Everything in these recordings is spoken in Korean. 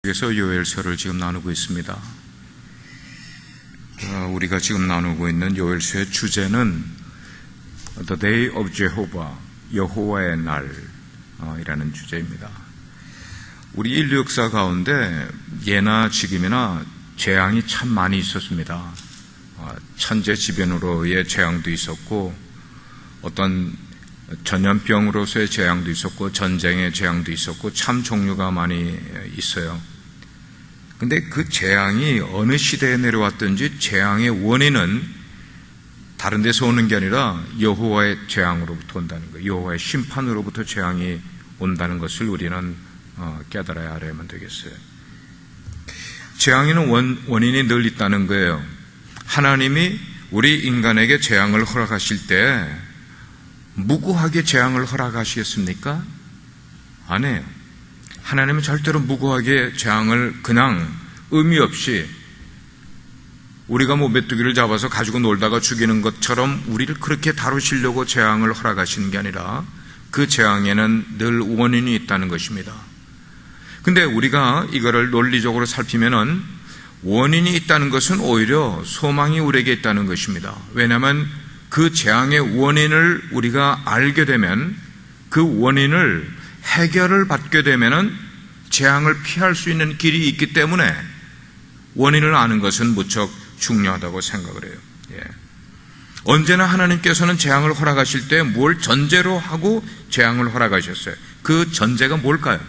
그래서 요엘서를 지금 나누고 있습니다. 우리가 지금 나누고 있는 요엘서의 주제는 The Day of Jehovah, 여호와의 날이라는 주제입니다. 우리 인류 역사 가운데 예나 지금이나 재앙이 참 많이 있었습니다. 천재지변으로의 재앙도 있었고, 어떤 전염병으로서의 재앙도 있었고, 전쟁의 재앙도 있었고, 참 종류가 많이 있어요. 근데 그 재앙이 어느 시대에 내려왔든지 재앙의 원인은 다른 데서 오는 게 아니라 여호와의 재앙으로부터 온다는 거예요. 여호와의 심판으로부터 재앙이 온다는 것을 우리는 깨달아야 알아야만 되겠어요. 재앙에는 원인이 늘 있다는 거예요. 하나님이 우리 인간에게 재앙을 허락하실 때 무고하게 재앙을 허락하시겠습니까? 아니에요. 하나님은 절대로 무고하게 재앙을 그냥 의미 없이 우리가 메뚜기를 잡아서 가지고 놀다가 죽이는 것처럼 우리를 그렇게 다루시려고 재앙을 허락하시는 게 아니라 그 재앙에는 늘 원인이 있다는 것입니다. 근데 우리가 이거를 논리적으로 살피면은 원인이 있다는 것은 오히려 소망이 우리에게 있다는 것입니다. 왜냐하면 그 재앙의 원인을 우리가 알게 되면, 그 원인을 해결을 받게 되면은 재앙을 피할 수 있는 길이 있기 때문에 원인을 아는 것은 무척 중요하다고 생각을 해요. 언제나 하나님께서는 재앙을 허락하실 때 뭘 전제로 하고 재앙을 허락하셨어요. 그 전제가 뭘까요?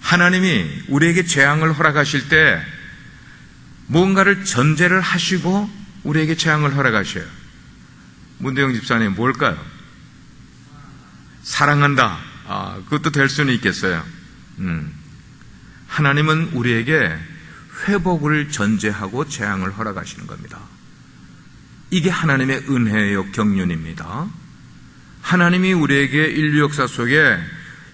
하나님이 우리에게 재앙을 허락하실 때 뭔가를 전제를 하시고 우리에게 재앙을 허락하셔요. 문대영 집사님, 뭘까요? 사랑한다. 그것도 될 수는 있겠어요. 하나님은 우리에게 회복을 전제하고 재앙을 허락하시는 겁니다. 이게 하나님의 은혜요, 경륜입니다. 하나님이 우리에게 인류 역사 속에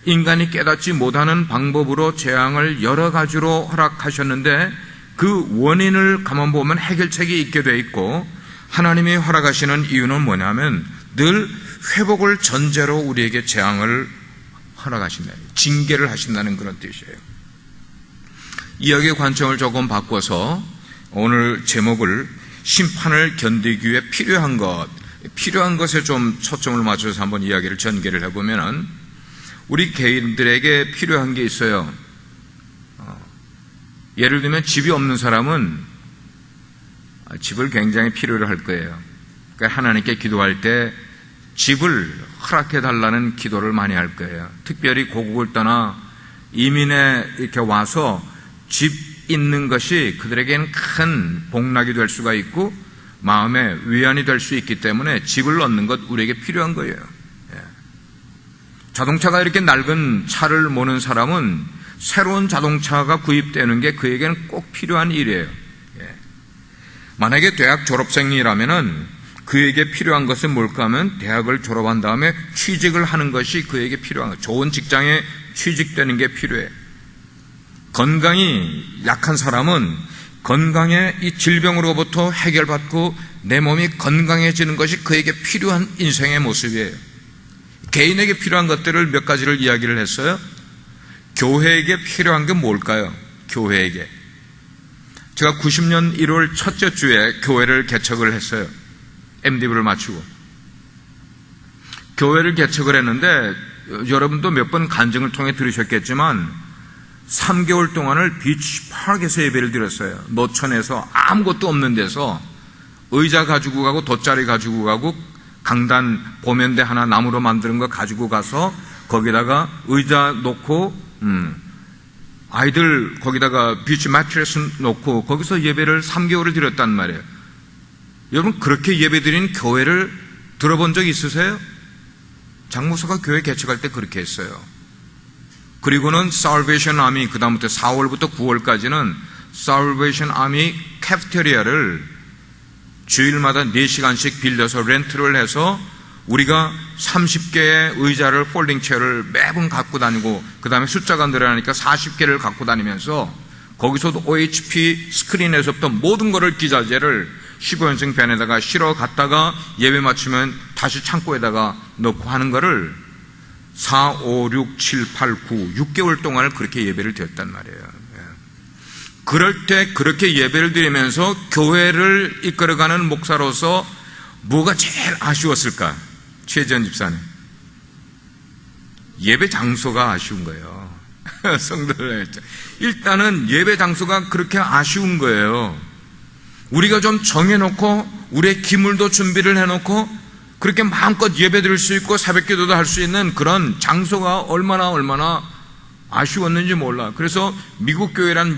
인간이 깨닫지 못하는 방법으로 재앙을 여러 가지로 허락하셨는데, 그 원인을 가만 보면 해결책이 있게 돼 있고, 하나님이 허락하시는 이유는 뭐냐면 늘 회복을 전제로 우리에게 재앙을 허락하신다, 징계를 하신다는 그런 뜻이에요. 이야기의 관점을 조금 바꿔서 오늘 제목을 심판을 견디기 위해 필요한 것에 좀 초점을 맞춰서 한번 이야기를 전개를 해보면은, 우리 개인들에게 필요한 게 있어요. 예를 들면 집이 없는 사람은 집을 굉장히 필요로 할 거예요. 그러니까 하나님께 기도할 때 집을 허락해 달라는 기도를 많이 할 거예요. 특별히 고국을 떠나 이민에 이렇게 와서 집 있는 것이 그들에게는 큰 복락이 될 수가 있고 마음의 위안이 될 수 있기 때문에 집을 얻는 것 우리에게 필요한 거예요. 자동차가 이렇게 낡은 차를 모는 사람은 새로운 자동차가 구입되는 게 그에게는 꼭 필요한 일이에요. 만약에 대학 졸업생이라면은 그에게 필요한 것은 뭘까 하면 대학을 졸업한 다음에 취직을 하는 것이 그에게 필요한 거예요. 좋은 직장에 취직되는 게 필요해. 건강이 약한 사람은 건강의 이 질병으로부터 해결받고 내 몸이 건강해지는 것이 그에게 필요한 인생의 모습이에요. 개인에게 필요한 것들을 몇 가지를 이야기를 했어요. 교회에게 필요한 게 뭘까요? 교회에게. 제가 90년 1월 첫째 주에 교회를 개척을 했어요. MDV를 마치고. 교회를 개척을 했는데 여러분도 몇 번 간증을 통해 들으셨겠지만 3개월 동안을 비치파크에서 예배를 드렸어요. 노천에서 아무것도 없는 데서 의자 가지고 가고 돗자리 가지고 가고 강단 보면대 하나 나무로 만드는 거 가지고 가서 거기다가 의자 놓고 아이들 거기다가 비치 매트리스 놓고 거기서 예배를 3개월을 드렸단 말이에요. 여러분, 그렇게 예배드린 교회를 들어본 적 있으세요? 장목사가 교회 개척할 때 그렇게 했어요. 그리고는 Salvation Army, 그 다음부터 4월부터 9월까지는 Salvation Army 캐피테리아를 주일마다 4시간씩 빌려서 렌트를 해서 우리가 30개의 의자를, 폴딩 체어를 매번 갖고 다니고, 그 다음에 숫자가 늘어나니까 40개를 갖고 다니면서 거기서도 OHP 스크린에서부터 모든 거를 기자재를 15인승 밴에다가 실어 갔다가 예배 마치면 다시 창고에다가 넣고 하는 거를 4, 5, 6, 7, 8, 9, 6개월 동안을 그렇게 예배를 드렸단 말이에요. 그럴 때 그렇게 예배를 드리면서 교회를 이끌어가는 목사로서 뭐가 제일 아쉬웠을까? 최지현 집사님. 예배 장소가 아쉬운 거예요. 성도들, 일단은 예배 장소가 그렇게 아쉬운 거예요. 우리가 좀 정해놓고 우리의 기물도 준비를 해놓고 그렇게 마음껏 예배 드릴 수 있고 새벽 기도도 할 수 있는 그런 장소가 얼마나 아쉬웠는지 몰라. 그래서 미국 교회는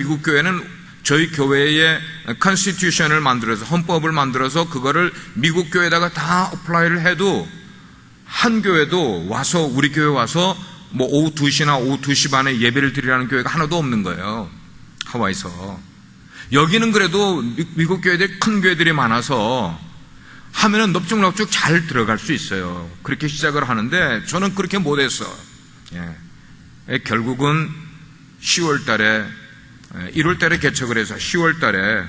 저희 교회의 컨스티튜션을 만들어서, 헌법을 만들어서 그거를 미국 교회에다가 다 어플라이를 해도 한 교회도 와서, 우리 교회 와서 뭐 오후 2시나 오후 2시 반에 예배를 드리라는 교회가 하나도 없는 거예요. 하와이에서. 여기는 그래도 미국 교회들이 큰 교회들이 많아서 하면은 넙죽넙죽 잘 들어갈 수 있어요. 그렇게 시작을 하는데 저는 그렇게 못했어. 결국은 10월 달에 1월 달에 개척을 해서 10월 달에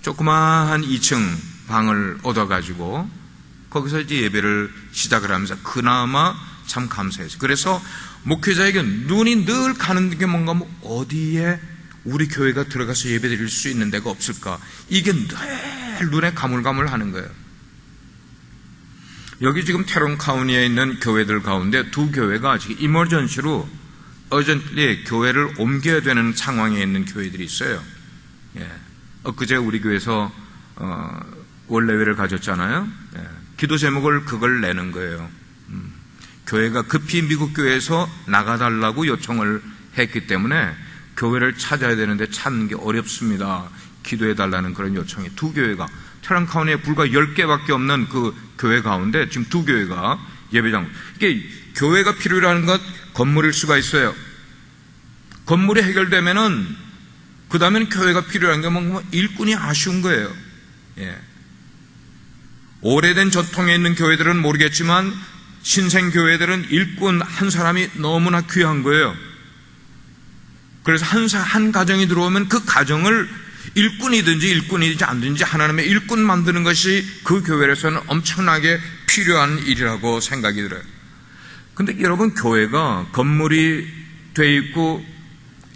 조그마한 2층 방을 얻어가지고 거기서 이제 예배를 시작을 하면서 그나마 참 감사했어요. 그래서 목회자에게 눈이 늘 가는 게 뭔가 어디에 우리 교회가 들어가서 예배 드릴 수 있는 데가 없을까? 이게 늘 눈에 가물가물하는 거예요. 여기 지금 테론 카운티에 있는 교회들 가운데 두 교회가 지금 이머전시로 어전틀리 교회를 옮겨야 되는 상황에 있는 교회들이 있어요. 엊그제 우리 교회에서 원래회를 가졌잖아요. 기도 제목을 그걸 내는 거예요. 교회가 급히 미국 교회에서 나가달라고 요청을 했기 때문에 교회를 찾아야 되는데 찾는 게 어렵습니다. 기도해달라는 그런 요청이 두 교회가 테런 카운티에 불과 10개밖에 없는 그 교회 가운데 지금 두 교회가 예배장. 이게 교회가 필요라는 것 건물일 수가 있어요. 건물이 해결되면은 그 다음에는 교회가 필요한 게 뭔가 일꾼이 아쉬운 거예요. 오래된 전통에 있는 교회들은 모르겠지만 신생 교회들은 일꾼 한 사람이 너무나 귀한 거예요. 그래서 한 가정이 들어오면 그 가정을 일꾼이든지 일꾼이든지 안든지 하나님의 일꾼 만드는 것이 그 교회에서는 엄청나게 필요한 일이라고 생각이 들어요. 근데 여러분, 교회가 건물이 돼 있고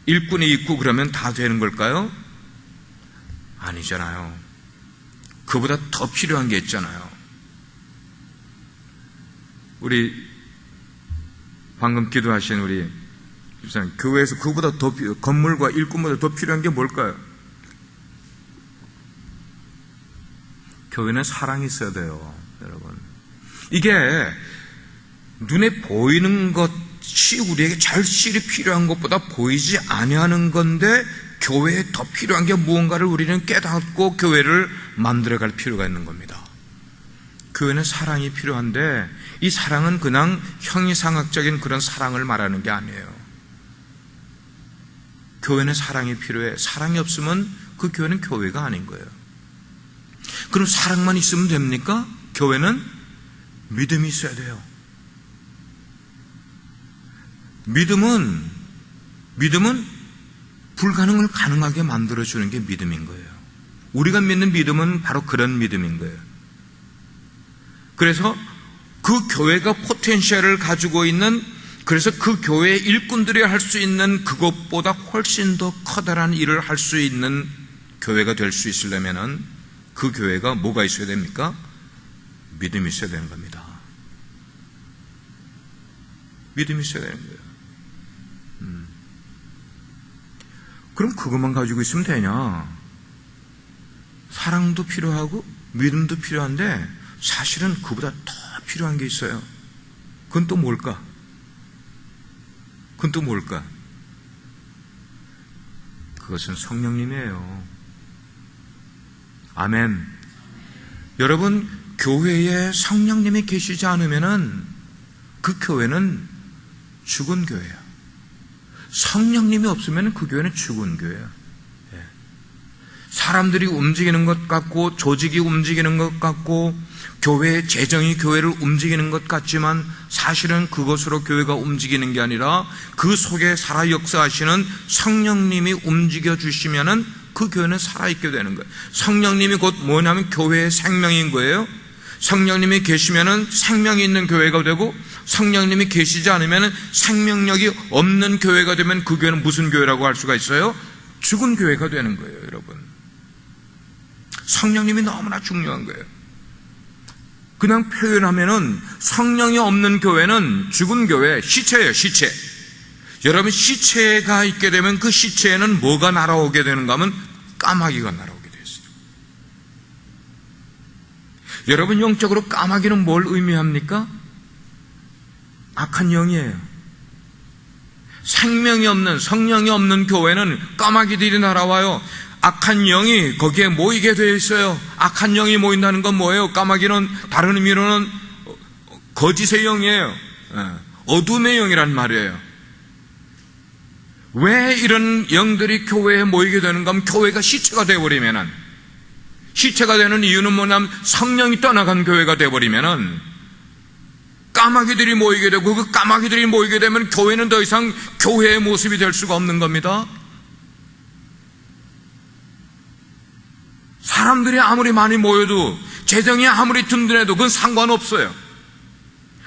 일꾼이 있고 그러면 다 되는 걸까요? 아니잖아요. 그보다 더 필요한 게 있잖아요. 우리 방금 기도하신 우리 집사님, 교회에서 그보다 더 건물과 일꾼보다 더 필요한 게 뭘까요? 교회는 사랑이 있어야 돼요, 여러분. 이게 눈에 보이는 것이 우리에게 절실히 필요한 것보다 보이지 아니하는 건데 교회에 더 필요한 게 무언가를 우리는 깨닫고 교회를 만들어갈 필요가 있는 겁니다. 교회는 사랑이 필요한데 이 사랑은 그냥 형이상학적인 그런 사랑을 말하는 게 아니에요. 교회는 사랑이 필요해. 사랑이 없으면 그 교회는 교회가 아닌 거예요. 그럼 사랑만 있으면 됩니까? 교회는 믿음이 있어야 돼요. 믿음은 불가능을 가능하게 만들어주는 게 믿음인 거예요. 우리가 믿는 믿음은 바로 그런 믿음인 거예요. 그래서 그 교회가 포텐셜을 가지고 있는, 그래서 그 교회의 일꾼들이 할 수 있는 그것보다 훨씬 더 커다란 일을 할 수 있는 교회가 될 수 있으려면은 그 교회가 뭐가 있어야 됩니까? 믿음이 있어야 되는 겁니다. 믿음이 있어야 되는 거예요. 그럼 그것만 가지고 있으면 되냐? 사랑도 필요하고 믿음도 필요한데 사실은 그보다 더 필요한 게 있어요. 그건 또 뭘까? 그것은 성령님이에요. 아멘. 여러분, 교회에 성령님이 계시지 않으면은 그 교회는 죽은 교회야. 성령님이 없으면 그 교회는 죽은 교회야. 사람들이 움직이는 것 같고 조직이 움직이는 것 같고 교회의 재정이 교회를 움직이는 것 같지만 사실은 그것으로 교회가 움직이는 게 아니라 그 속에 살아 역사하시는 성령님이 움직여 주시면은 그 교회는 살아있게 되는 거예요. 성령님이 곧 뭐냐면 교회의 생명인 거예요. 성령님이 계시면은 생명이 있는 교회가 되고, 성령님이 계시지 않으면은 생명력이 없는 교회가 되면 그 교회는 무슨 교회라고 할 수가 있어요? 죽은 교회가 되는 거예요, 여러분. 성령님이 너무나 중요한 거예요. 그냥 표현하면은 성령이 없는 교회는 죽은 교회, 시체예요, 시체. 여러분, 시체가 있게 되면 그 시체에는 뭐가 날아오게 되는가 하면 까마귀가 날아오게 되어 있어요. 여러분, 영적으로 까마귀는 뭘 의미합니까? 악한 영이에요. 생명이 없는, 성령이 없는 교회는 까마귀들이 날아와요. 악한 영이 거기에 모이게 되어 있어요. 악한 영이 모인다는 건 뭐예요? 까마귀는 다른 의미로는 거짓의 영이에요. 어둠의 영이란 말이에요. 왜 이런 영들이 교회에 모이게 되는가 하면 교회가 시체가 되어버리면은, 시체가 되는 이유는 뭐냐면 성령이 떠나간 교회가 되어버리면은 까마귀들이 모이게 되고, 그 까마귀들이 모이게 되면 교회는 더 이상 교회의 모습이 될 수가 없는 겁니다. 사람들이 아무리 많이 모여도, 재정이 아무리 든든해도 그건 상관없어요.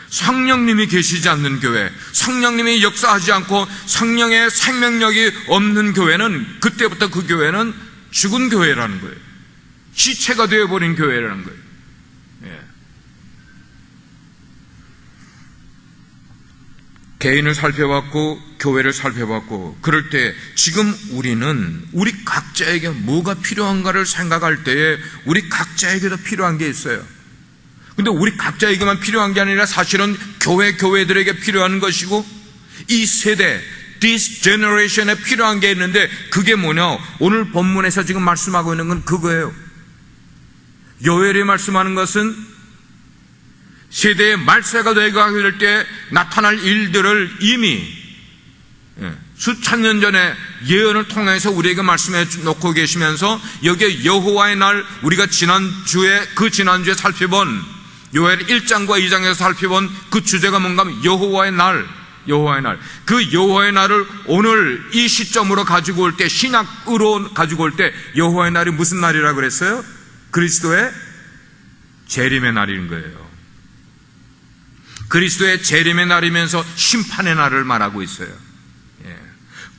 성령님이 계시지 않는 교회, 성령님이 역사하지 않고 성령의 생명력이 없는 교회는, 그때부터 그 교회는 죽은 교회라는 거예요. 시체가 되어버린 교회라는 거예요. 개인을 살펴봤고 교회를 살펴봤고, 그럴 때 지금 우리는 우리 각자에게 뭐가 필요한가를 생각할 때에 우리 각자에게도 필요한 게 있어요. 근데 우리 각자에게만 필요한 게 아니라 사실은 교회들에게 필요한 것이고, 이 세대, this generation에 필요한 게 있는데, 그게 뭐냐? 오늘 본문에서 지금 말씀하고 있는 건 그거예요. 요엘이 말씀하는 것은 세대의 말세가 되어가게 될 때 나타날 일들을 이미 수천 년 전에 예언을 통해서 우리에게 말씀해 놓고 계시면서, 여기에 여호와의 날, 우리가 지난주에 살펴본 요엘 1장과 2장에서 살펴본 그 주제가 뭔가 하면 여호와의 날, 그 여호와의 날을 오늘 이 시점으로 가지고 올 때, 신약으로 가지고 올 때 여호와의 날이 무슨 날이라고 그랬어요? 그리스도의 재림의 날인 거예요. 그리스도의 재림의 날이면서 심판의 날을 말하고 있어요.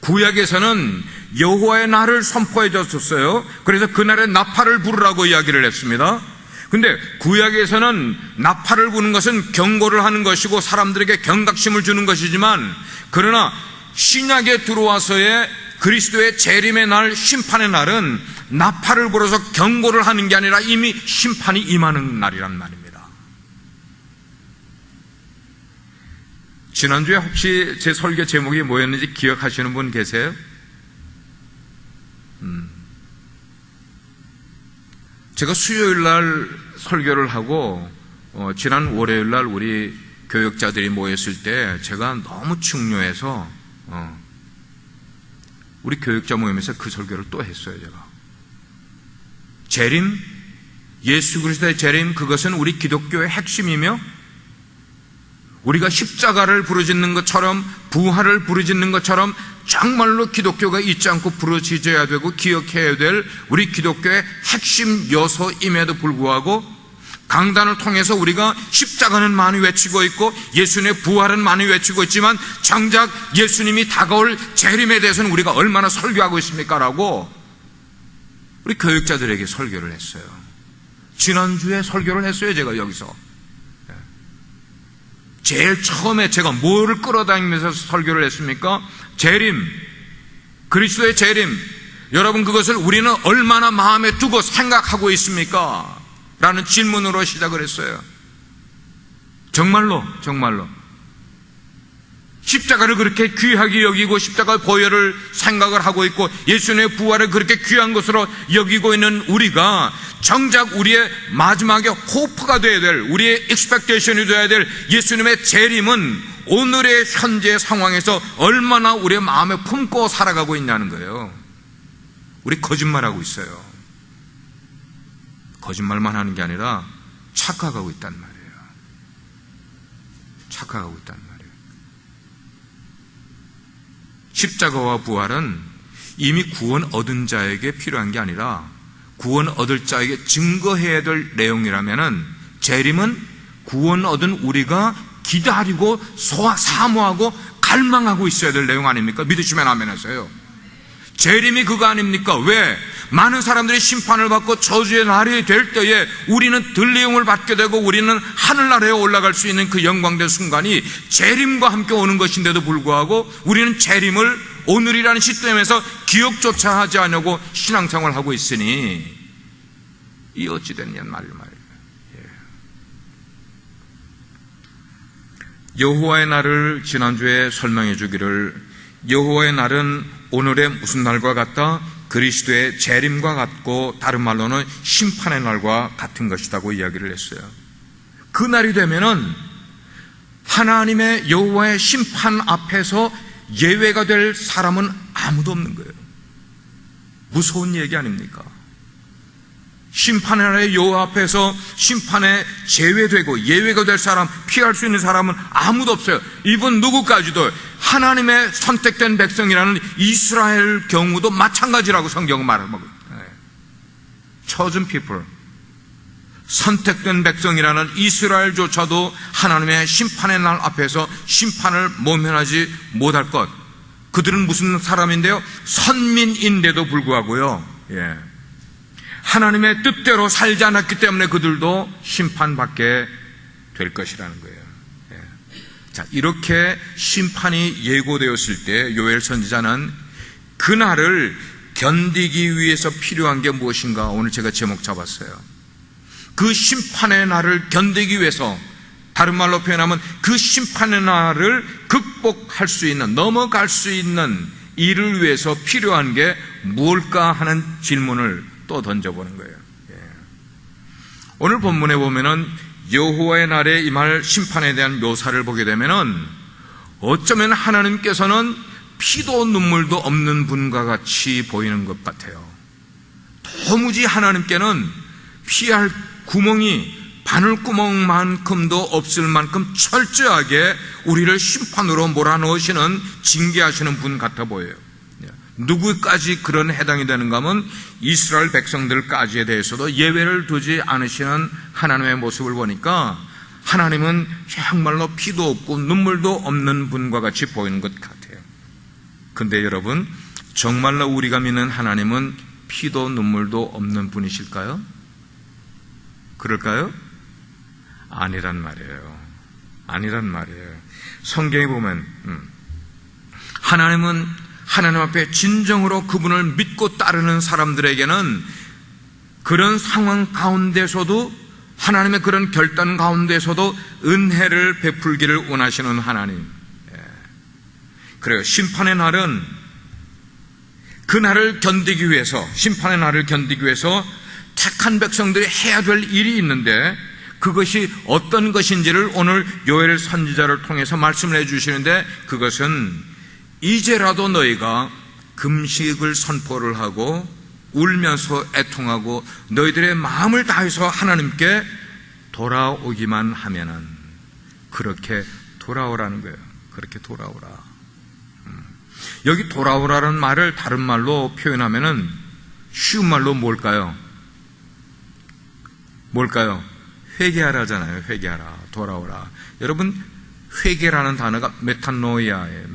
구약에서는 여호와의 날을 선포해 줬었어요. 그래서 그날에 나팔을 부르라고 이야기를 했습니다. 근데 구약에서는 나팔을 부는 것은 경고를 하는 것이고 사람들에게 경각심을 주는 것이지만, 그러나 신약에 들어와서의 그리스도의 재림의 날, 심판의 날은 나팔을 불어서 경고를 하는 게 아니라 이미 심판이 임하는 날이란 말입니다. 지난주에 혹시 제 설교 제목이 뭐였는지 기억하시는 분 계세요? 제가 수요일 날 설교를 하고 지난 월요일 날 우리 교역자들이 모였을 때 제가 너무 중요해서 우리 교역자 모임에서 그 설교를 또 했어요. 제가 재림, 예수 그리스도의 재림, 그것은 우리 기독교의 핵심이며, 우리가 십자가를 부르짖는 것처럼, 부활을 부르짖는 것처럼 정말로 기독교가 잊지 않고 부르짖어야 되고 기억해야 될 우리 기독교의 핵심 요소임에도 불구하고, 강단을 통해서 우리가 십자가는 많이 외치고 있고 예수님의 부활은 많이 외치고 있지만, 정작 예수님이 다가올 재림에 대해서는 우리가 얼마나 설교하고 있습니까? 라고 우리 교육자들에게 설교를 했어요. 지난주에 설교를 했어요. 제가 여기서 제일 처음에 제가 뭐를 끌어다니면서 설교를 했습니까? 재림, 그리스도의 재림. 여러분, 그것을 우리는 얼마나 마음에 두고 생각하고 있습니까? 라는 질문으로 시작을 했어요. 정말로 십자가를 그렇게 귀하게 여기고 십자가 보혈을 생각을 하고 있고 예수님의 부활을 그렇게 귀한 것으로 여기고 있는 우리가 정작 우리의 마지막에 호프가 되어야 될, 우리의 익스펙테이션이 되어야 될 예수님의 재림은 오늘의 현재 상황에서 얼마나 우리의 마음에 품고 살아가고 있냐는 거예요. 우리 거짓말하고 있어요. 거짓말만 하는 게 아니라 착각하고 있단 말이에요. 착각하고 있단 말이에요. 십자가와 부활은 이미 구원 얻은 자에게 필요한 게 아니라 구원 얻을 자에게 증거해야 될 내용이라면은 재림은 구원 얻은 우리가 기다리고 사모하고 갈망하고 있어야 될 내용 아닙니까? 믿으시면 아멘 하세요. 재림이 그거 아닙니까? 왜? 많은 사람들이 심판을 받고 저주의 날이 될 때에 우리는 들리움을 받게 되고 우리는 하늘나라에 올라갈 수 있는 그 영광된 순간이 재림과 함께 오는 것인데도 불구하고 우리는 재림을 오늘이라는 시점에서 기억조차 하지 않으려고 신앙생활을 하고 있으니 이 어찌 됐냐 말이에요. 여호와의 날을 지난주에 설명해 주기를, 여호와의 날은 오늘의 무슨 날과 같다? 그리스도의 재림과 같고 다른 말로는 심판의 날과 같은 것이라고 이야기를 했어요. 그 날이 되면은 하나님의 여호와의 심판 앞에서 예외가 될 사람은 아무도 없는 거예요. 무서운 얘기 아닙니까? 심판의 날에 여호와 앞에서 심판에 제외되고 예외가 될 사람, 피할 수 있는 사람은 아무도 없어요. 이분 누구까지도 하나님의 선택된 백성이라는 이스라엘 경우도 마찬가지라고 성경은 말하고 있어요. Chosen people, 선택된 백성이라는 이스라엘조차도 하나님의 심판의 날 앞에서 심판을 모면하지 못할 것. 그들은 무슨 사람인데요? 선민인데도 불구하고요, 하나님의 뜻대로 살지 않았기 때문에 그들도 심판받게 될 것이라는 거예요. 자, 이렇게 심판이 예고되었을 때 요엘 선지자는 그날을 견디기 위해서 필요한 게 무엇인가, 오늘 제가 제목 잡았어요. 그 심판의 날을 견디기 위해서, 다른 말로 표현하면 그 심판의 날을 극복할 수 있는, 넘어갈 수 있는 일을 위해서 필요한 게 무엇일까 하는 질문을 또 던져보는 거예요. 오늘 본문에 보면은 여호와의 날에 임할 심판에 대한 묘사를 보게 되면은 어쩌면 하나님께서는 피도 눈물도 없는 분과 같이 보이는 것 같아요. 도무지 하나님께는 피할 구멍이 바늘구멍만큼도 없을 만큼 철저하게 우리를 심판으로 몰아넣으시는, 징계하시는 분 같아 보여요. 누구까지 그런 해당이 되는가 하면 이스라엘 백성들까지에 대해서도 예외를 두지 않으시는 하나님의 모습을 보니까 하나님은 정말로 피도 없고 눈물도 없는 분과 같이 보이는 것 같아요. 근데 여러분, 정말로 우리가 믿는 하나님은 피도 눈물도 없는 분이실까요? 그럴까요? 아니란 말이에요. 아니란 말이에요. 성경에 보면 하나님은 하나님 앞에 진정으로 그분을 믿고 따르는 사람들에게는 그런 상황 가운데서도, 하나님의 그런 결단 가운데서도 은혜를 베풀기를 원하시는 하나님. 그래요. 심판의 날은 그 날을 견디기 위해서, 심판의 날을 견디기 위해서 택한 백성들이 해야 될 일이 있는데, 그것이 어떤 것인지를 오늘 요엘 선지자를 통해서 말씀을 해주시는데, 그것은 이제라도 너희가 금식을 선포를 하고 울면서 애통하고 너희들의 마음을 다해서 하나님께 돌아오기만 하면은, 그렇게 돌아오라는 거예요. 그렇게 돌아오라. 여기 돌아오라는 말을 다른 말로 표현하면은 쉬운 말로 뭘까요? 뭘까요? 회개하라잖아요. 회개하라. 돌아오라. 여러분, 회개라는 단어가 메타노이아예요.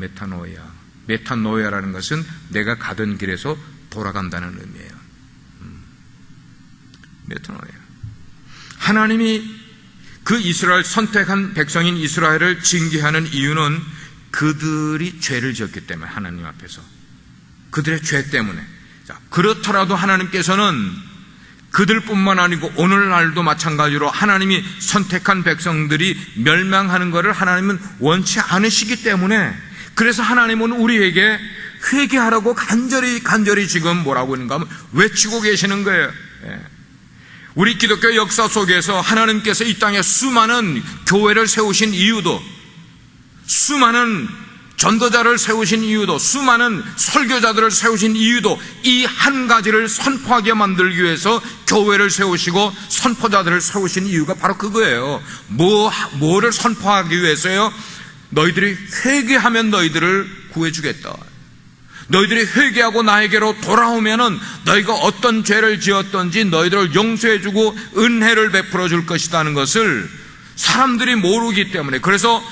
메타노이아라는 것은 내가 가던 길에서 돌아간다는 의미예요. 메타노이아. 하나님이 그 이스라엘, 선택한 백성인 이스라엘을 징계하는 이유는 그들이 죄를 지었기 때문에, 하나님 앞에서 그들의 죄 때문에. 자, 그렇더라도 하나님께서는 그들뿐만 아니고 오늘날도 마찬가지로 하나님이 선택한 백성들이 멸망하는 것을 하나님은 원치 않으시기 때문에, 그래서 하나님은 우리에게 회개하라고 간절히 지금 뭐라고 하는가 하면 외치고 계시는 거예요. 우리 기독교 역사 속에서 하나님께서 이 땅에 수많은 교회를 세우신 이유도, 수많은 전도자를 세우신 이유도, 수많은 설교자들을 세우신 이유도 이 한 가지를 선포하게 만들기 위해서 교회를 세우시고 선포자들을 세우신 이유가 바로 그거예요. 뭐를 선포하기 위해서요? 너희들이 회개하면 너희들을 구해주겠다. 너희들이 회개하고 나에게로 돌아오면은 너희가 어떤 죄를 지었던지 너희들을 용서해주고 은혜를 베풀어 줄 것이라는 것을 사람들이 모르기 때문에, 그래서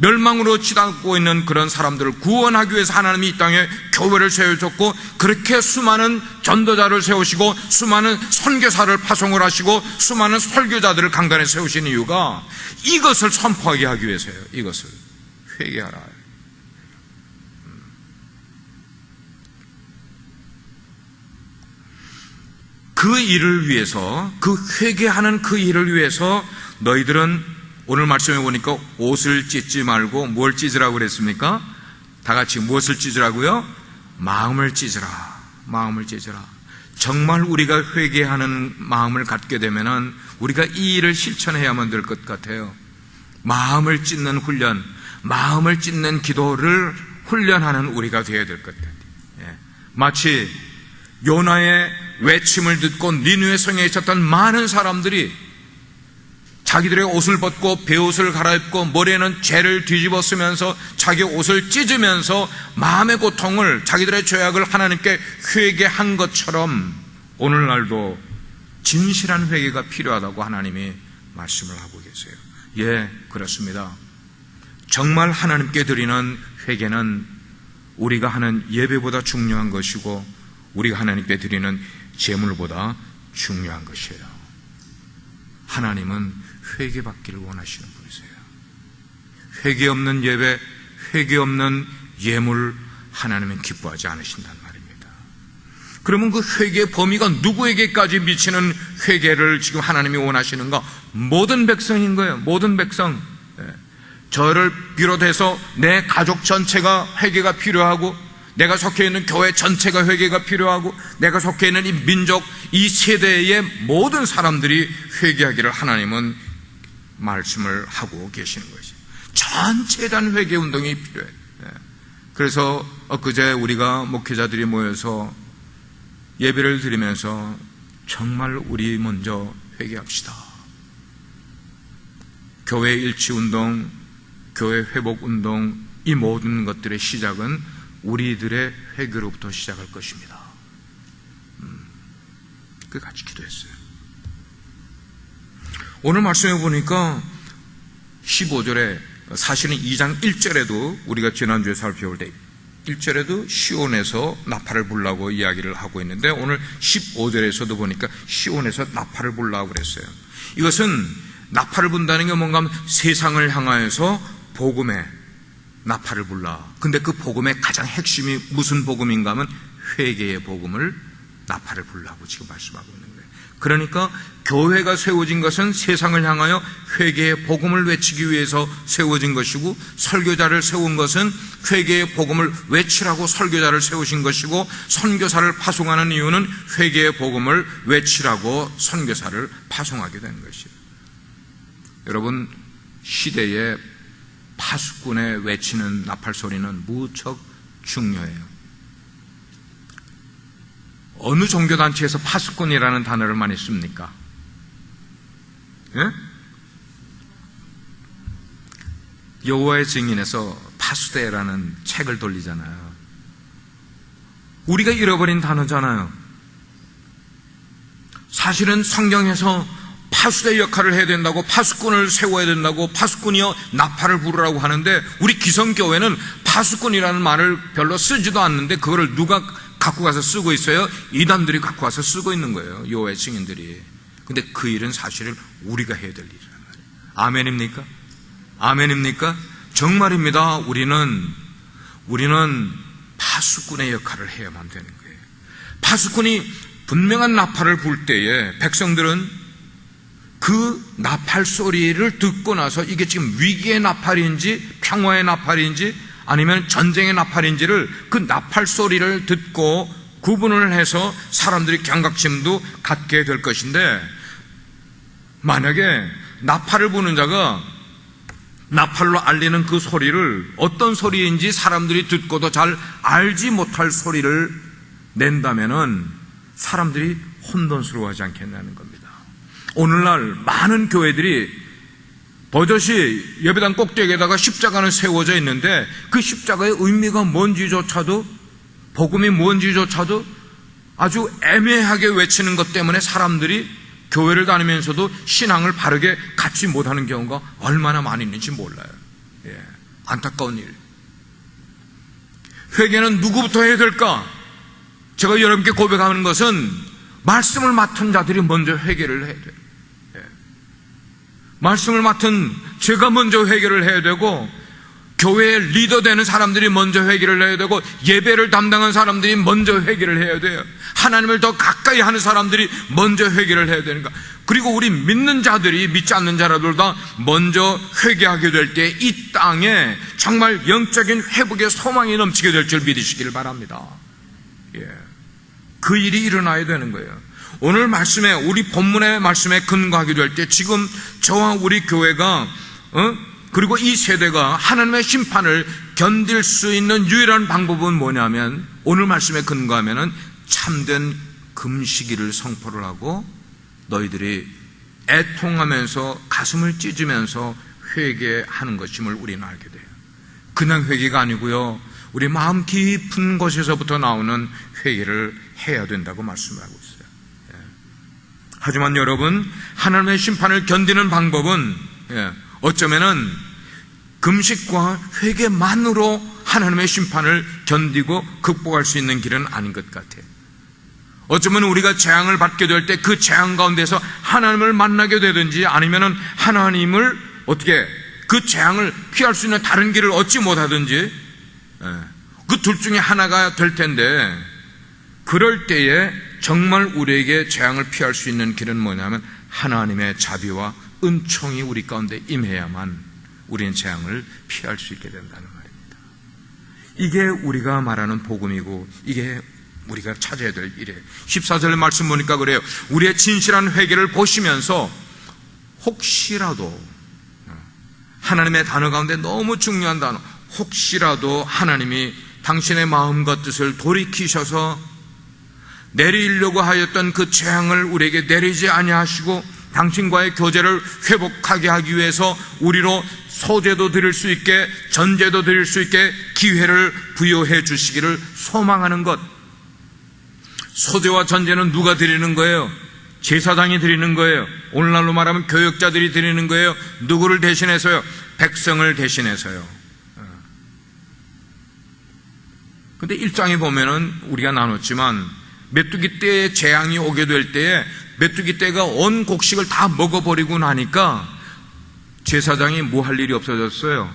멸망으로 치닫고 있는 그런 사람들을 구원하기 위해서 하나님이 이 땅에 교회를 세우셨고, 그렇게 수많은 전도자를 세우시고 수많은 선교사를 파송을 하시고 수많은 설교자들을 강단에 세우신 이유가 이것을 선포하게 하기 위해서예요. 이것을 회개하라. 그 일을 위해서, 그 회개하는 그 일을 위해서 너희들은 오늘 말씀해 보니까 옷을 찢지 말고 뭘 찢으라고 그랬습니까? 다 같이 무엇을 찢으라고요? 마음을 찢으라. 마음을 찢으라. 정말 우리가 회개하는 마음을 갖게 되면은 우리가 이 일을 실천해야만 될 것 같아요. 마음을 찢는 훈련, 마음을 찢는 기도를 훈련하는 우리가 되어야 될 것 같아요. 마치 요나의 외침을 듣고 니느웨 성에 있었던 많은 사람들이 자기들의 옷을 벗고 베옷을 갈아입고 머리에는 죄를 뒤집어 쓰면서 자기 옷을 찢으면서 마음의 고통을, 자기들의 죄악을 하나님께 회개한 것처럼 오늘날도 진실한 회개가 필요하다고 하나님이 말씀을 하고 계세요. 예, 그렇습니다. 정말 하나님께 드리는 회개는 우리가 하는 예배보다 중요한 것이고 우리가 하나님께 드리는 제물보다 중요한 것이에요. 하나님은 회개받기를 원하시는 분이세요. 회개 없는 예배, 회개 없는 예물, 하나님은 기뻐하지 않으신단 말입니다. 그러면 그 회개의 범위가 누구에게까지 미치는 회개를 지금 하나님이 원하시는가? 모든 백성인 거예요. 모든 백성. 저를 비롯해서 내 가족 전체가 회개가 필요하고, 내가 속해 있는 교회 전체가 회개가 필요하고, 내가 속해 있는 이 민족, 이 세대의 모든 사람들이 회개하기를 하나님은 말씀을 하고 계시는 것이죠. 전체에 대한 회개 운동이 필요해요. 그래서 엊그제 우리가 목회자들이 모여서 예배를 드리면서 정말 우리 먼저 회개합시다. 교회 일치 운동, 교회 회복 운동, 이 모든 것들의 시작은 우리들의 회개로부터 시작할 것입니다. 그 같이 기도했어요. 오늘 말씀해 보니까 15절에, 사실은 2장 1절에도 우리가 지난주에 살펴볼 때 1절에도 시온에서 나팔을 불라고 이야기를 하고 있는데, 오늘 15절에서도 보니까 시온에서 나팔을 불라고 그랬어요. 이것은 나팔을 분다는 게 뭔가 하면 세상을 향하여서 복음의 나팔을 불라. 근데 그 복음의 가장 핵심이 무슨 복음인가 하면 회개의 복음을 나팔을 불라고 지금 말씀하고 있는 거예요. 그러니까 교회가 세워진 것은 세상을 향하여 회개의 복음을 외치기 위해서 세워진 것이고, 설교자를 세운 것은 회개의 복음을 외치라고 설교자를 세우신 것이고, 선교사를 파송하는 이유는 회개의 복음을 외치라고 선교사를 파송하게 된 것이에요. 여러분, 시대에 파수꾼에 외치는 나팔 소리는 무척 중요해요. 어느 종교단체에서 파수꾼이라는 단어를 많이 씁니까? 예? 여호와의 증인에서 파수대라는 책을 돌리잖아요. 우리가 잃어버린 단어잖아요. 사실은 성경에서 파수대 역할을 해야 된다고, 파수꾼을 세워야 된다고, 파수꾼이여 나팔을 부르라고 하는데, 우리 기성교회는 파수꾼이라는 말을 별로 쓰지도 않는데 그거를 누가 갖고 가서 쓰고 있어요? 이단들이 갖고 와서 쓰고 있는 거예요. 여호와의 증인들이. 근데 그 일은 사실은 우리가 해야 될 일이란 말이에요. 아멘입니까? 아멘입니까? 정말입니다. 우리는 파수꾼의 역할을 해야만 되는 거예요. 파수꾼이 분명한 나팔을 불 때에 백성들은 그 나팔 소리를 듣고 나서 이게 지금 위기의 나팔인지 평화의 나팔인지 아니면 전쟁의 나팔인지를, 그 나팔 소리를 듣고 구분을 해서 사람들이 경각심도 갖게 될 것인데, 만약에 나팔을 부는 자가 나팔로 알리는 그 소리를 어떤 소리인지 사람들이 듣고도 잘 알지 못할 소리를 낸다면은 사람들이 혼돈스러워하지 않겠냐는 겁니다. 오늘날 많은 교회들이 버젓이 예배당 꼭대기에다가 십자가는 세워져 있는데 그 십자가의 의미가 뭔지조차도 복음이 뭔지조차도 아주 애매하게 외치는 것 때문에 사람들이 교회를 다니면서도 신앙을 바르게 갖지 못하는 경우가 얼마나 많이 있는지 몰라요. 안타까운 일. 회개는 누구부터 해야 될까? 제가 여러분께 고백하는 것은 말씀을 맡은 자들이 먼저 회개를 해야 돼요. 말씀을 맡은 제가 먼저 회개를 해야 되고, 교회의 리더 되는 사람들이 먼저 회개를 해야 되고, 예배를 담당한 사람들이 먼저 회개를 해야 돼요. 하나님을 더 가까이 하는 사람들이 먼저 회개를 해야 되니까. 그리고 우리 믿는 자들이 믿지 않는 자라도 다 먼저 회개하게 될 때 이 땅에 정말 영적인 회복의 소망이 넘치게 될 줄 믿으시기를 바랍니다. 그 일이 일어나야 되는 거예요. 오늘 말씀에, 우리 본문의 말씀에 근거하게 될 때 지금 저와 우리 교회가 그리고 이 세대가 하나님의 심판을 견딜 수 있는 유일한 방법은 뭐냐면, 오늘 말씀에 근거하면은 참된 금식일을 선포를 하고 너희들이 애통하면서 가슴을 찢으면서 회개하는 것임을 우리는 알게 돼요. 그냥 회개가 아니고요, 우리 마음 깊은 곳에서부터 나오는 회개를 해야 된다고 말씀을 하고 있어요. 하지만 여러분, 하나님의 심판을 견디는 방법은 어쩌면은 금식과 회개만으로 하나님의 심판을 견디고 극복할 수 있는 길은 아닌 것 같아요. 어쩌면 우리가 재앙을 받게 될 때 그 재앙 가운데서 하나님을 만나게 되든지, 아니면은 하나님을 어떻게 그 재앙을 피할 수 있는 다른 길을 얻지 못하든지, 그 둘 중에 하나가 될 텐데, 그럴 때에 정말 우리에게 재앙을 피할 수 있는 길은 뭐냐면 하나님의 자비와 은총이 우리 가운데 임해야만 우리는 재앙을 피할 수 있게 된다는 말입니다. 이게 우리가 말하는 복음이고, 이게 우리가 찾아야 될 일이에요. 14절 말씀 보니까 그래요. 우리의 진실한 회개를 보시면서 혹시라도, 하나님의 단어 가운데 너무 중요한 단어, 혹시라도 하나님이 당신의 마음과 뜻을 돌이키셔서 내리려고 하였던 그 재앙을 우리에게 내리지 아니하시고 당신과의 교제를 회복하게 하기 위해서 우리로 소제도 드릴 수 있게, 전제도 드릴 수 있게 기회를 부여해 주시기를 소망하는 것. 소제와 전제는 누가 드리는 거예요? 제사장이 드리는 거예요. 오늘날로 말하면 교역자들이 드리는 거예요. 누구를 대신해서요? 백성을 대신해서요. 근데 1장에 보면은 우리가 나눴지만, 메뚜기 떼의 재앙이 오게 될 때에 메뚜기 떼가 온 곡식을 다 먹어버리고 나니까 제사장이 뭐 할 일이 없어졌어요?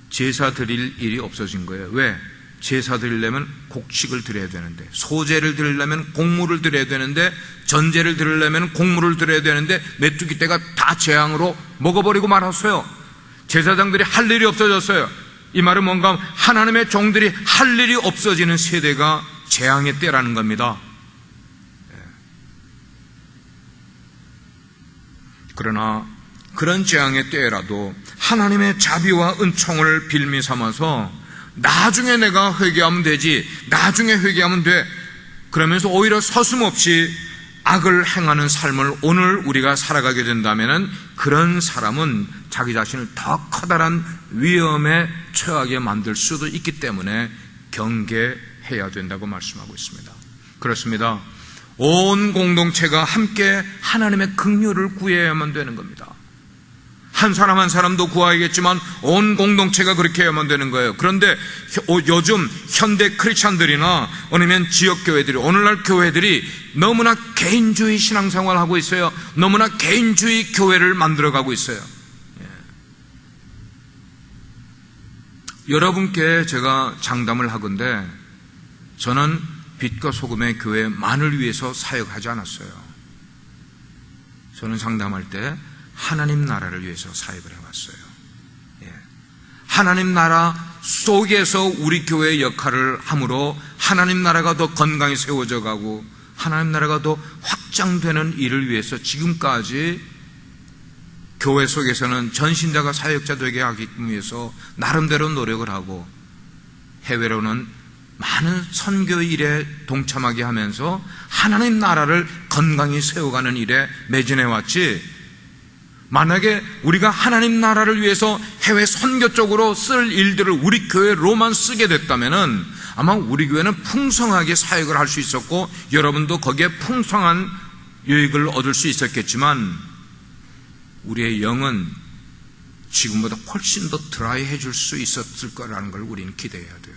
제사 드릴 일이 없어진 거예요. 왜? 제사 드리려면 곡식을 드려야 되는데, 소제를 드리려면 곡물을 드려야 되는데, 전제를 드리려면 곡물을 드려야 되는데, 메뚜기 떼가 다 재앙으로 먹어버리고 말았어요. 제사장들이 할 일이 없어졌어요. 이 말은 뭔가 하나님의 종들이 할 일이 없어지는 세대가 재앙의 때라는 겁니다. 그러나 그런 재앙의 때라도 하나님의 자비와 은총을 빌미 삼아서 나중에 내가 회개하면 되지, 나중에 회개하면 돼, 그러면서 오히려 서슴없이 악을 행하는 삶을 오늘 우리가 살아가게 된다면 그런 사람은 자기 자신을 더 커다란 위험에 처하게 만들 수도 있기 때문에 경계해야 된다고 말씀하고 있습니다. 그렇습니다. 온 공동체가 함께 하나님의 긍휼을 구해야만 되는 겁니다. 한 사람 한 사람도 구하겠지만 온 공동체가 그렇게 해야만 되는 거예요. 그런데 요즘 현대 크리스찬들이나 아니면 지역교회들이, 오늘날 교회들이 너무나 개인주의 신앙생활을 하고 있어요. 너무나 개인주의 교회를 만들어가고 있어요. 여러분께 제가 장담을 하건대 저는 빛과 소금의 교회만을 위해서 사역하지 않았어요. 저는 장담할 때 하나님 나라를 위해서 사역을 해왔어요. 하나님 나라 속에서 우리 교회의 역할을 함으로 하나님 나라가 더 건강히 세워져 가고 하나님 나라가 더 확장되는 일을 위해서 지금까지 교회 속에서는 전신자가 사역자 되게 하기 위해서 나름대로 노력을 하고, 해외로는 많은 선교 일에 동참하게 하면서 하나님 나라를 건강히 세워가는 일에 매진해왔지, 만약에 우리가 하나님 나라를 위해서 해외 선교 쪽으로 쓸 일들을 우리 교회로만 쓰게 됐다면은 아마 우리 교회는 풍성하게 사역을 할 수 있었고 여러분도 거기에 풍성한 유익을 얻을 수 있었겠지만 우리의 영은 지금보다 훨씬 더 드라이해질 수 있었을 거라는 걸 우리는 기대해야 돼요.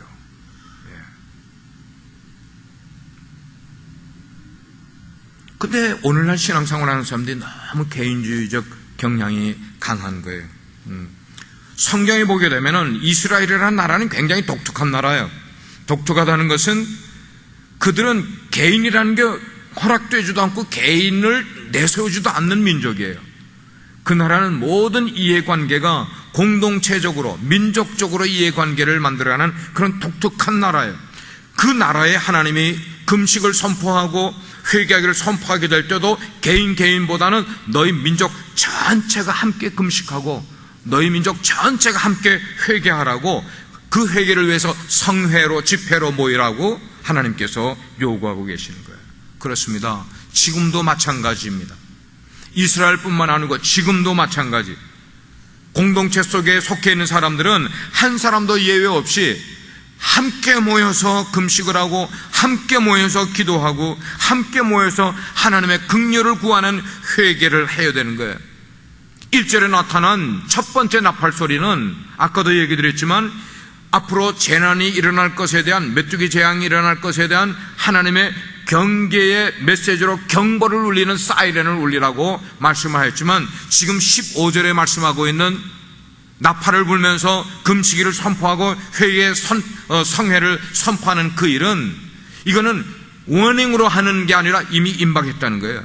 근데 오늘날 신앙생활하는 사람들이 너무 개인주의적 경향이 강한 거예요. 성경에 보게 되면은 이스라엘이라는 나라는 굉장히 독특한 나라예요. 독특하다는 것은 그들은 개인이라는 게 허락되지도 않고 개인을 내세우지도 않는 민족이에요. 그 나라는 모든 이해관계가 공동체적으로 민족적으로 이해관계를 만들어가는 그런 독특한 나라예요. 그 나라에 하나님이 금식을 선포하고 회개하기를 선포하게 될 때도 개인보다는 너희 민족 전체가 함께 금식하고 너희 민족 전체가 함께 회개하라고, 그 회개를 위해서 성회로 집회로 모이라고 하나님께서 요구하고 계시는 거예요. 그렇습니다. 지금도 마찬가지입니다. 이스라엘뿐만 아니고 지금도 마찬가지. 공동체 속에 속해 있는 사람들은 한 사람도 예외 없이 함께 모여서 금식을 하고 함께 모여서 기도하고 함께 모여서 하나님의 긍휼을 구하는 회개를 해야 되는 거예요. 1절에 나타난 첫 번째 나팔 소리는 아까도 얘기 드렸지만 앞으로 재난이 일어날 것에 대한, 메뚜기 재앙이 일어날 것에 대한 하나님의 경계의 메시지로 경보를 울리는 사이렌을 울리라고 말씀하였지만 지금 15절에 말씀하고 있는 나팔을 불면서 금식일을 선포하고 회개의 성회를 선포하는 그 일은, 이거는 워닝으로 하는 게 아니라 이미 임박했다는 거예요.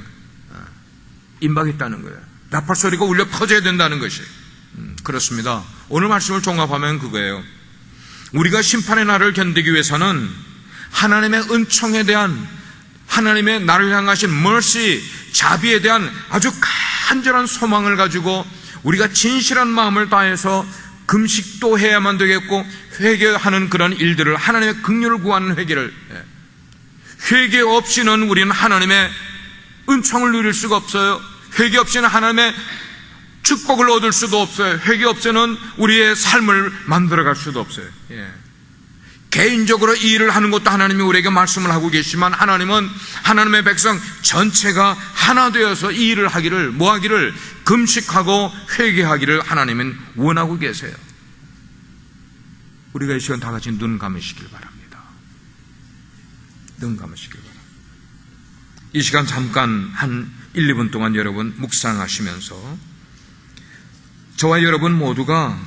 임박했다는 거예요. 나팔 소리가 울려 퍼져야 된다는 것이. 그렇습니다. 오늘 말씀을 종합하면 그거예요. 우리가 심판의 날을 견디기 위해서는 하나님의 은총에 대한, 하나님의 나를 향하신 mercy, 자비에 대한 아주 간절한 소망을 가지고 우리가 진실한 마음을 다해서 금식도 해야만 되겠고 회개하는 그런 일들을, 하나님의 긍휼을 구하는 회개를, 회개 없이는 우리는 하나님의 은총을 누릴 수가 없어요. 회개 없이는 하나님의 축복을 얻을 수도 없어요. 회개 없이는 우리의 삶을 만들어갈 수도 없어요. 개인적으로 이 일을 하는 것도 하나님이 우리에게 말씀을 하고 계시지만 하나님은 하나님의 백성 전체가 하나 되어서 이 일을 하기를, 뭐 하기를? 금식하고 회개하기를 하나님은 원하고 계세요. 우리가 이 시간 다 같이 눈 감으시길 바랍니다. 눈 감으시길 바랍니다. 이 시간 잠깐 한 1, 2분 동안 여러분 묵상하시면서 저와 여러분 모두가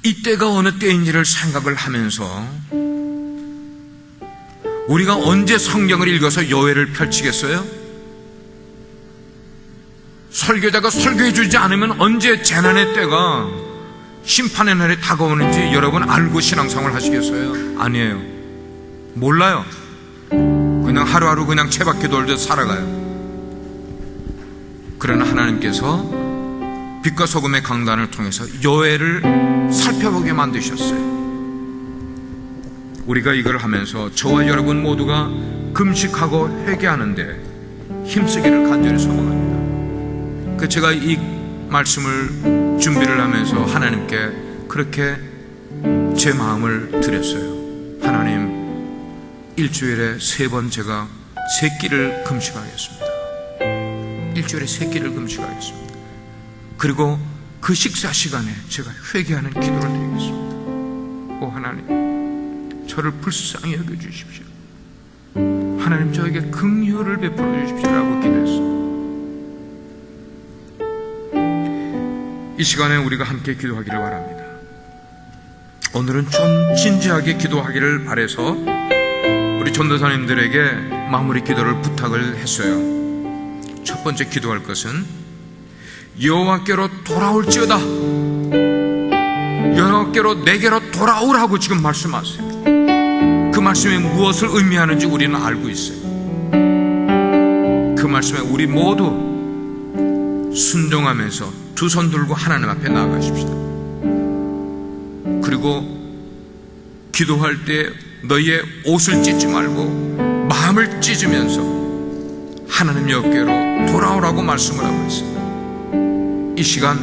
이때가 어느 때인지를 생각을 하면서, 우리가 언제 성경을 읽어서 여회를 펼치겠어요? 설교자가 설교해 주지 않으면 언제 재난의 때가, 심판의 날이 다가오는지 여러분 알고 신앙생활 하시겠어요? 아니에요. 몰라요. 그냥 하루하루 그냥 채바퀴 돌듯 살아가요. 그러나 하나님께서 빛과 소금의 강단을 통해서 여회를 살펴보게 만드셨어요. 우리가 이걸 하면서 저와 여러분 모두가 금식하고 회개하는데 힘쓰기를 간절히 소망합니다. 제가 이 말씀을 준비를 하면서 하나님께 그렇게 제 마음을 드렸어요. 하나님, 일주일에 3번 제가 3끼를 금식하겠습니다. 일주일에 3끼를 금식하겠습니다. 그리고 그 식사 시간에 제가 회개하는 기도를 드리겠습니다. 오 하나님, 저를 불쌍히 여겨주십시오. 하나님, 저에게 긍휼을 베풀어 주십시오라고 기도했습니다. 이 시간에 우리가 함께 기도하기를 바랍니다. 오늘은 좀 진지하게 기도하기를 바라서 우리 전도사님들에게 마무리 기도를 부탁을 했어요. 첫 번째 기도할 것은 여호와께로 돌아올지어다, 여호와께로 내게로 돌아오라고 지금 말씀하세요. 그 말씀이 무엇을 의미하는지 우리는 알고 있어요. 그 말씀에 우리 모두 순종하면서 두 손 들고 하나님 앞에 나아가십시다. 그리고 기도할 때 너희의 옷을 찢지 말고 마음을 찢으면서 하나님 여호와께로 돌아오라고 말씀을 하고 있습니다. 이 시간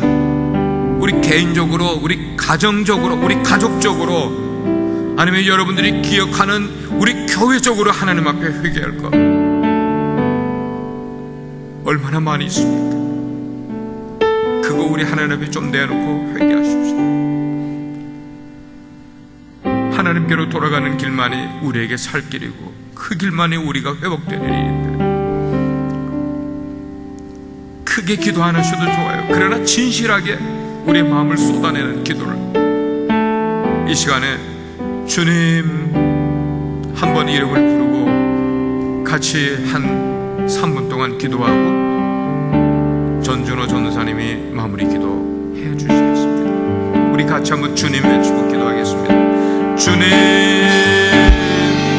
우리 개인적으로, 우리 가정적으로, 우리 가족적으로 아니면 여러분들이 기억하는 우리 교회적으로 하나님 앞에 회개할 것 얼마나 많이 있습니까? 그거 우리 하나님 앞에 좀 내놓고 회개하십시다. 하나님께로 돌아가는 길만이 우리에게 살 길이고 그 길만이 우리가 회복되는 일인데 크게 기도 안 하셔도 좋아요. 그러나 진실하게 우리의 마음을 쏟아내는 기도를 이 시간에 주님 한번 이름을 부르고 같이 한 3분 동안 기도하고 전준호 전도사님이 마무리 기도해 주시겠습니다. 우리 같이 한번 주님 외치고 기도하겠습니다. 주님